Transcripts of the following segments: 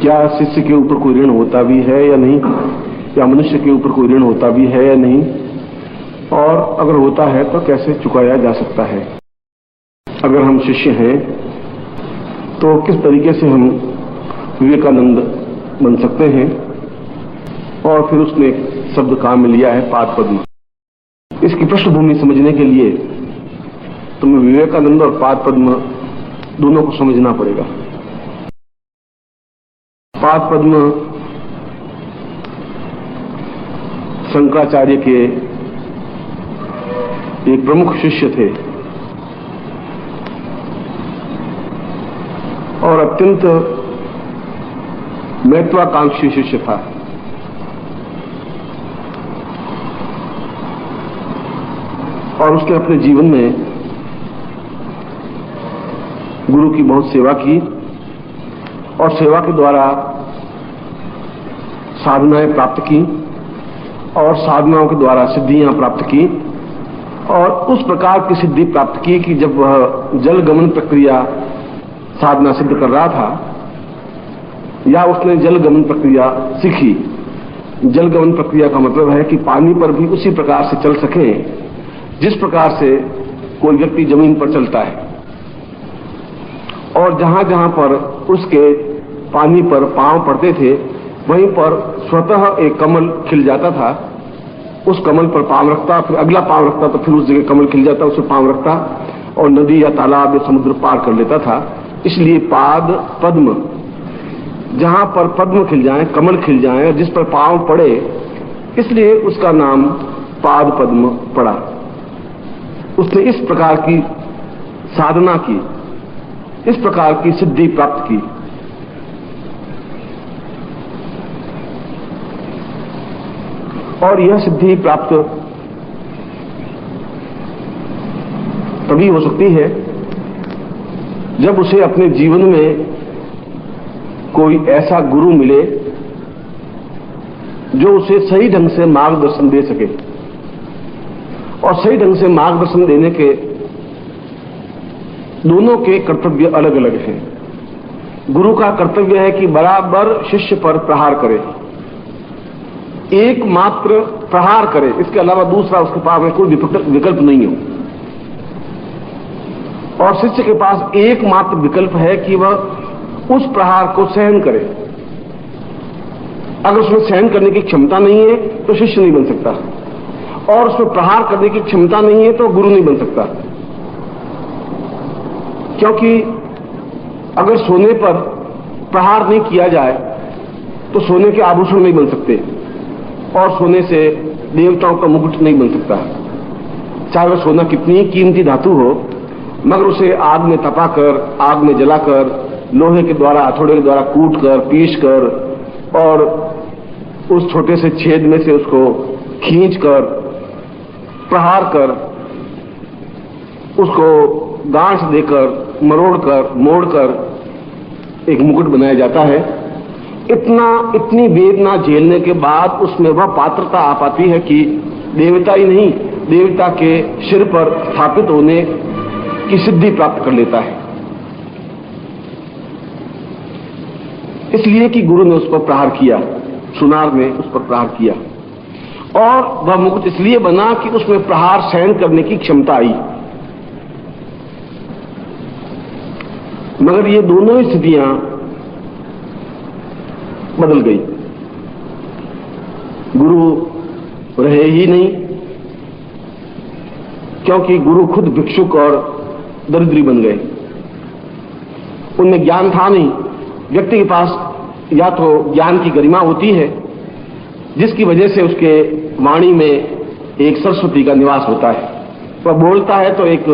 क्या शिष्य के ऊपर कोई ऋण होता भी है या नहीं, या मनुष्य के ऊपर कोई ऋण होता भी है या नहीं, और अगर होता है तो कैसे चुकाया जा सकता है। अगर हम शिष्य हैं तो किस तरीके से हम विवेकानंद बन सकते हैं। और फिर उसने एक शब्द काम में लिया है पाद पद्म। इसकी पृष्ठभूमि समझने के लिए तुम्हें विवेकानंद और पाद पद्म दोनों को समझना पड़ेगा। पाद पद्म शंकराचार्य के एक प्रमुख शिष्य थे और अत्यंत महत्वाकांक्षी शिष्य था। और उसने अपने जीवन में गुरु की बहुत सेवा की और सेवा के द्वारा साधनाएं प्राप्त की और साधनाओं के द्वारा सिद्धियां प्राप्त की और उस प्रकार की सिद्धि प्राप्त की कि जब वह जल गमन प्रक्रिया साधना सिद्ध कर रहा था या उसने जल गमन प्रक्रिया सीखी। जल गमन प्रक्रिया का मतलब है कि पानी पर भी उसी प्रकार से चल सके जिस प्रकार से कोई व्यक्ति जमीन पर चलता है। और जहां जहां पर उसके पानी पर पांव पड़ते थे वहीं पर स्वतः एक कमल खिल जाता था। उस कमल पर पांव रखता, फिर अगला पांव रखता तो फिर उस जगह कमल खिल जाता, उसे पांव रखता और नदी या तालाब या समुद्र पार कर लेता था। इसलिए पाद पद्म, जहां पर पद्म खिल जाए, कमल खिल जाए, जिस पर पांव पड़े, इसलिए उसका नाम पाद पद्म पड़ा। उसने इस प्रकार की साधना की, इस प्रकार की सिद्धि प्राप्त की। और यह सिद्धि प्राप्त तभी हो सकती है जब उसे अपने जीवन में कोई ऐसा गुरु मिले जो उसे सही ढंग से मार्गदर्शन दे सके। और सही ढंग से मार्गदर्शन देने के दोनों के कर्तव्य अलग अलग हैं। गुरु का कर्तव्य है कि बराबर शिष्य पर प्रहार करे, एकमात्र प्रहार करे, इसके अलावा दूसरा उसके पास में कोई विकल्प नहीं हो। और शिष्य के पास एकमात्र विकल्प है कि वह उस प्रहार को सहन करे। अगर उसमें सहन करने की क्षमता नहीं है तो शिष्य नहीं बन सकता, और उसमें प्रहार करने की क्षमता नहीं है तो गुरु नहीं बन सकता। क्योंकि अगर सोने पर प्रहार नहीं किया जाए तो सोने के आभूषण नहीं बन सकते और सोने से देवताओं का मुकुट नहीं बन सकता। चाहे वह सोना कितनी कीमती धातु हो, मगर उसे आग में तपाकर, आग में जलाकर, लोहे के द्वारा, हथौड़े के द्वारा कूटकर, पीसकर और उस छोटे से छेद में से उसको खींचकर, प्रहार कर, उसको गांठ देकर, मरोड़कर, मोड़कर एक मुकुट बनाया जाता है। इतनी वेदना झेलने के बाद उसमें वह पात्रता आ पाती है कि देवता ही नहीं, देवता के सिर पर स्थापित होने की सिद्धि प्राप्त कर लेता है। इसलिए कि गुरु ने उस पर प्रहार किया, सुनार ने उस पर प्रहार किया, और वह मुकुट इसलिए बना कि उसमें प्रहार सहन करने की क्षमता आई। मगर ये दोनों ही स्थितियां बदल गई। गुरु रहे ही नहीं, क्योंकि गुरु खुद भिक्षुक और दरिद्री बन गए। उनमें ज्ञान था नहीं। व्यक्ति के पास या तो ज्ञान की गरिमा होती है जिसकी वजह से उसके वाणी में एक सरस्वती का निवास होता है। वह बोलता है तो एक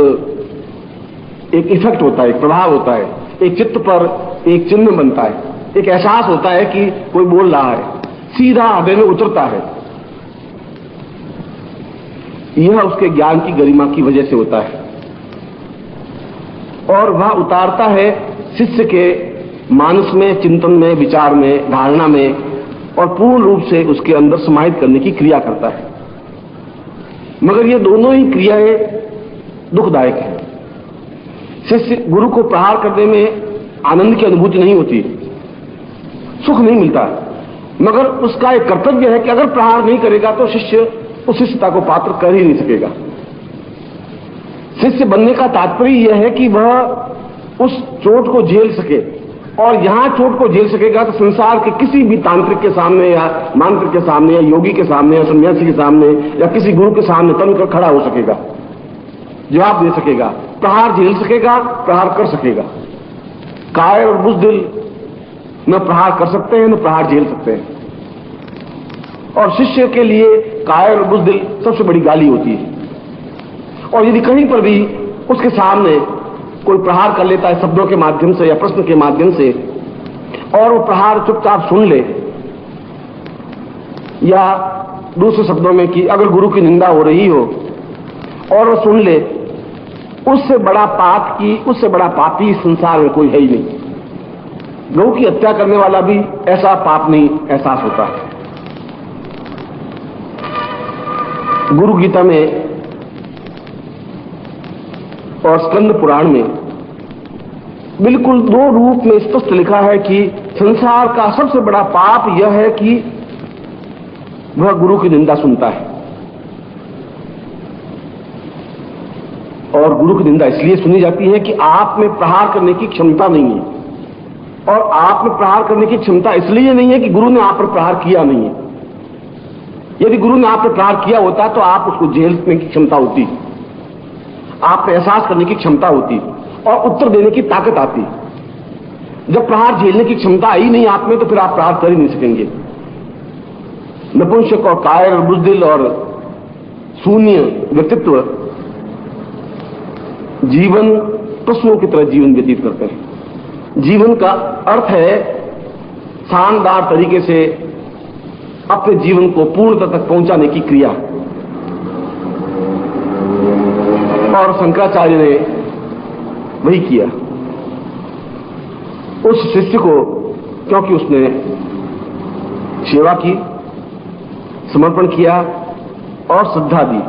इफेक्ट होता है, एक प्रभाव होता है, एक चित्त पर एक चिन्ह बनता है, एक एहसास होता है कि कोई बोल रहा है, सीधा हृदय में उतरता है। यह उसके ज्ञान की गरिमा की वजह से होता है और वह उतारता है शिष्य के मानस में, चिंतन में, विचार में, धारणा में, और पूर्ण रूप से उसके अंदर समाहित करने की क्रिया करता है। मगर ये दोनों ही क्रियाएं दुखदायक हैं। शिष्य गुरु को प्रहार करने में आनंद की अनुभूति नहीं होती, सुख नहीं मिलता, मगर उसका एक कर्तव्य है कि अगर प्रहार नहीं करेगा तो शिष्य उस शिष्यता को पात्र कर ही नहीं सकेगा। शिष्य बनने का तात्पर्य यह है कि वह उस चोट को झेल सके, और यहां चोट को झेल सकेगा तो संसार के किसी भी तांत्रिक के सामने या मांत्रिक के सामने या योगी के सामने या सन्यासी के सामने या किसी गुरु के सामने तनकर खड़ा हो सकेगा, जवाब दे सकेगा, प्रहार झेल सकेगा, प्रहार कर सकेगा। कायर और बुज़दिल न प्रहार कर सकते हैं न प्रहार झेल सकते हैं, और शिष्य के लिए कायर और बुज़दिल सबसे बड़ी गाली होती है। और यदि कहीं पर भी उसके सामने कोई प्रहार कर लेता है शब्दों के माध्यम से या प्रश्न के माध्यम से, और वो प्रहार चुपचाप सुन ले, या दूसरे शब्दों में कि अगर गुरु की निंदा हो रही हो और वो सुन ले, उससे बड़ा पापी संसार में कोई है ही नहीं। गौ की हत्या करने वाला भी ऐसा पाप नहीं एहसास होता। गुरु गीता में और स्कंद पुराण में बिल्कुल दो रूप में स्पष्ट लिखा है कि संसार का सबसे बड़ा पाप यह है कि वह गुरु की निंदा सुनता है। और गुरु की निंदा इसलिए सुनी जाती है कि आप में प्रहार करने की क्षमता नहीं है, और आप में प्रहार करने की क्षमता इसलिए नहीं है कि गुरु ने आप पर प्रहार किया नहीं है। यदि गुरु ने आप पर प्रहार किया होता तो आप उसको झेलने की क्षमता होती, आप एहसास करने की क्षमता होती और उत्तर देने की ताकत आती। जब प्रहार झेलने की क्षमता आई नहीं आप में, तो फिर आप प्रहार कर ही नहीं सकेंगे। नपुंसक और कायर और बुज़दिल और शून्य व्यक्तित्व जीवन पशुओं की तरह जीवन व्यतीत करते हैं। जीवन का अर्थ है शानदार तरीके से अपने जीवन को पूर्णता तक पहुंचाने की क्रिया, और शंकराचार्य ने वही किया। उस शिष्य को, क्योंकि उसने सेवा की, समर्पण किया और श्रद्धा दी।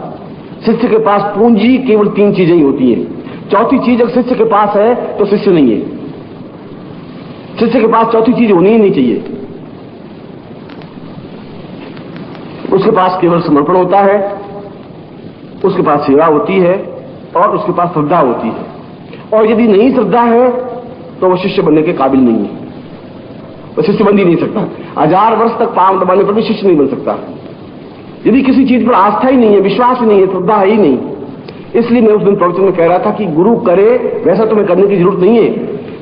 शिष्य के पास पूंजी केवल 3 चीजें ही होती हैं। चौथी चीज अगर शिष्य के पास है तो शिष्य नहीं है। शिष्य के पास चौथी चीज होनी ही नहीं चाहिए। उसके पास केवल समर्पण होता है, उसके पास सेवा होती है और उसके पास श्रद्धा होती है। और यदि नहीं श्रद्धा है तो वह शिष्य बनने के काबिल नहीं है, वह शिष्य बन ही नहीं सकता। 1000 वर्ष तक पांव दबाने पर भी शिष्य नहीं बन सकता। यदि किसी चीज पर आस्था ही नहीं है, विश्वास ही नहीं है, श्रद्धा ही नहीं। इसलिए मैं उस दिन प्रवचन में कह रहा था कि गुरु करे वैसा तुम्हें करने की जरूरत नहीं है,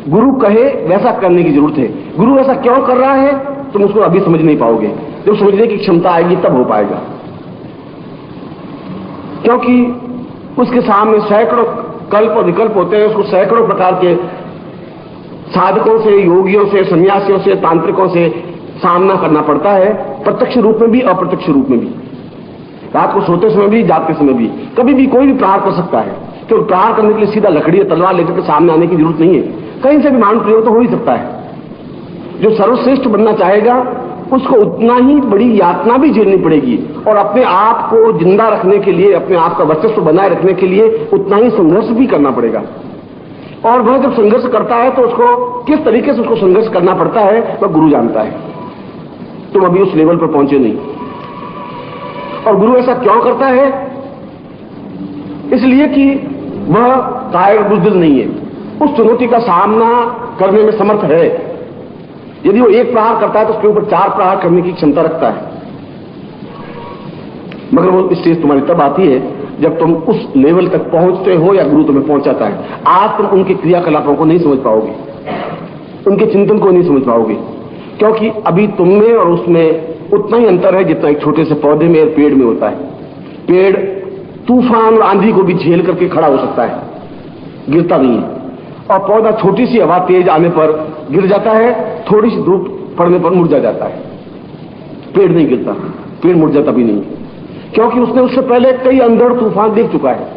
गुरु कहे वैसा करने की जरूरत है। गुरु ऐसा क्यों कर रहा है तुम उसको अभी समझ नहीं पाओगे, जब समझने की क्षमता आएगी तब हो पाएगा। क्योंकि उसके सामने सैकड़ों कल्प और विकल्प होते हैं, उसको सैकड़ों प्रकार के साधकों से, योगियों से, सन्यासियों से, तांत्रिकों से सामना करना पड़ता है, प्रत्यक्ष रूप में भी अप्रत्यक्ष रूप में भी, रात को सोते समय भी, जागते समय भी। कभी भी कोई भी प्रहार कर सकता है, तो प्रहार करने के लिए सीधा लकड़ी या तलवार लेकर के सामने आने की जरूरत नहीं है, कहीं से भी मान प्रयोग तो हो ही सकता है। जो सर्वश्रेष्ठ बनना चाहेगा उसको उतना ही बड़ी यातना भी झेलनी पड़ेगी, और अपने आप को जिंदा रखने के लिए, अपने आप का वर्चस्व बनाए रखने के लिए उतना ही संघर्ष भी करना पड़ेगा। और वह जब संघर्ष करता है तो उसको किस तरीके से उसको संघर्ष करना पड़ता है वह गुरु जानता है। तुम अभी उस लेवल पर पहुंचे नहीं। और गुरु ऐसा क्यों करता है? इसलिए कि वह कायर बुज़दिल नहीं है, उस चुनौती का सामना करने में समर्थ है। यदि वो एक प्रहार करता है तो उसके ऊपर 4 प्रहार करने की क्षमता रखता है। मगर वो स्टेज तुम्हारी तब आती है जब तुम उस लेवल तक पहुंचते हो या गुरु तुम्हें पहुंचाता है। आज तुम उनके क्रियाकलापों को नहीं समझ पाओगे, उनके चिंतन को नहीं समझ पाओगे, क्योंकि अभी तुम में और उसमें उतना ही अंतर है जितना एक छोटे से पौधे में और पेड़ में होता है। पेड़ तूफान और आंधी को भी झेल करके खड़ा हो सकता है, गिरता नहीं है। और पौधा छोटी सी हवा तेज आने पर गिर जाता है, थोड़ी सी धूप पड़ने पर मुरझा जाता है। पेड़ नहीं गिरता, पेड़ मुरझाता भी नहीं, क्योंकि उसने उससे पहले कई अंधड़ तूफान देख चुका है।